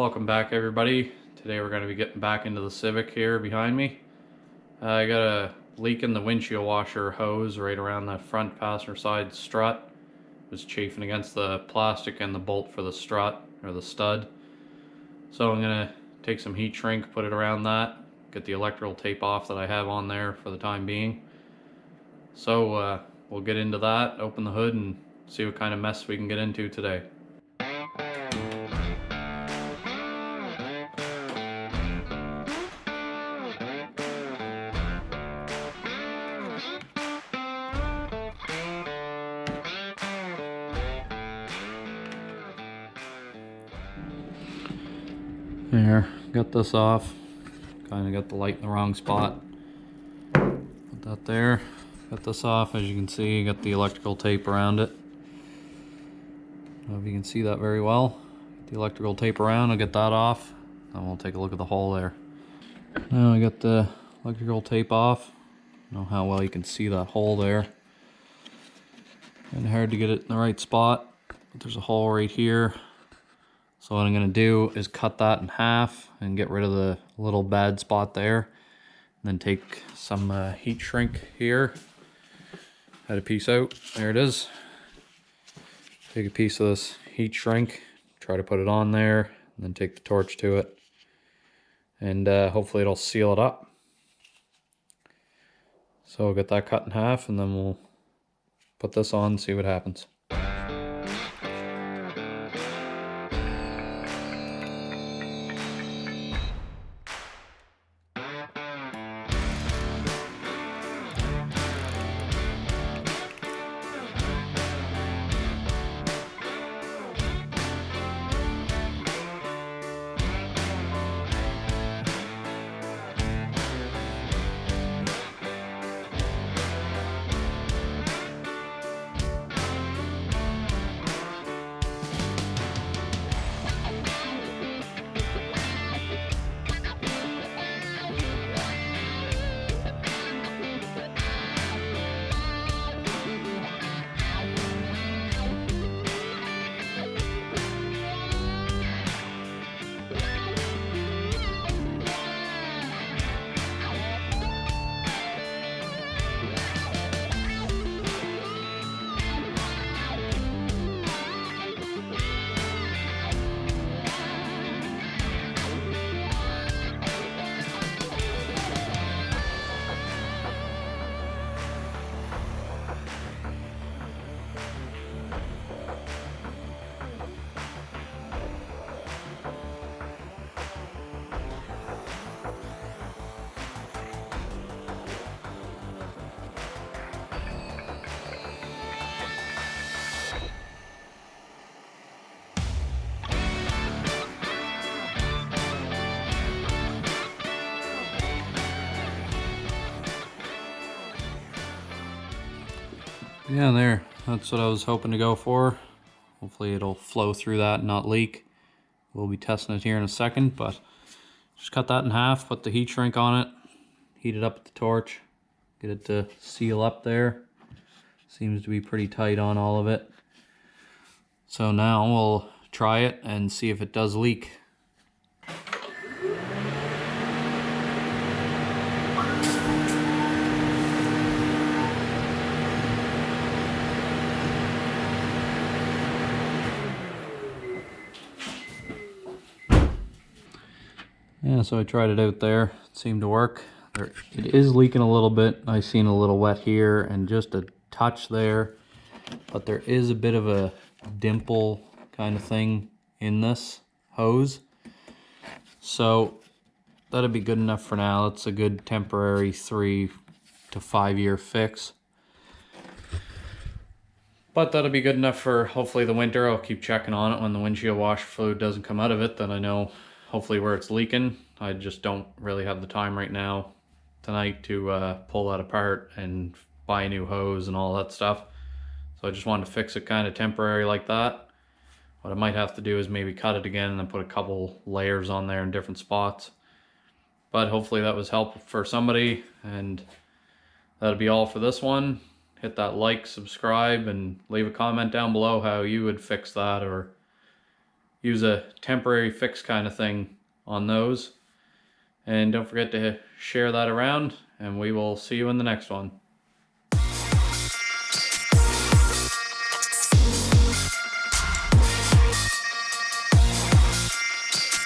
Welcome back, everybody. Today we're going to be getting back into the Civic here behind me. I got a leak in the windshield washer hose right around the front passenger side strut. It was chafing against the plastic and the bolt for the strut, or the stud. So I'm going to take some heat shrink, put it around that, get the electrical tape off that I have on there for the time being. So we'll get into that, open the hood, and see what kind of mess we can get into today. There, got this off. Kind of got the light in the wrong spot. Put that there. Got this off. As you can see, got the electrical tape around it. I don't know if you can see that very well. Get the electrical tape around, I'll get that off. And we'll take a look at the hole there. Now I got the electrical tape off. I don't know how well you can see that hole there. Kind of hard to get it in the right spot. But there's a hole right here. So what I'm going to do is cut that in half and get rid of the little bad spot there. And then take some heat shrink here. Had a piece out. There it is. Take a piece of this heat shrink. Try to put it on there. And then take the torch to it. And hopefully it'll seal it up. So I'll get that cut in half and then we'll put this on and see what happens. Yeah, there. That's what I was hoping to go for. Hopefully it'll flow through that and not leak. We'll be testing it here in a second, but just cut that in half, put the heat shrink on it, heat it up with the torch, get it to seal up there. Seems to be pretty tight on all of it. So now we'll try it and see if it does leak. Yeah, so I tried it out there. It seemed to work. It is leaking a little bit. I seen a little wet here and just a touch there. But there is a bit of a dimple kind of thing in this hose. So that'd be good enough for now. It's a good temporary 3 to 5 year fix. But that'll be good enough for hopefully the winter. I'll keep checking on it when the windshield washer fluid doesn't come out of it. Then I know hopefully where it's leaking. I just don't really have the time right now tonight to pull that apart and buy a new hose and all that stuff. So I just wanted to fix it kind of temporary like that. What I might have to do is maybe cut it again and then put a couple layers on there in different spots. But hopefully that was helpful for somebody, and that'll be all for this one. Hit that like, subscribe, and leave a comment down below how you would fix that, or use a temporary fix kind of thing on those. And don't forget to share that around, and we will see you in the next one.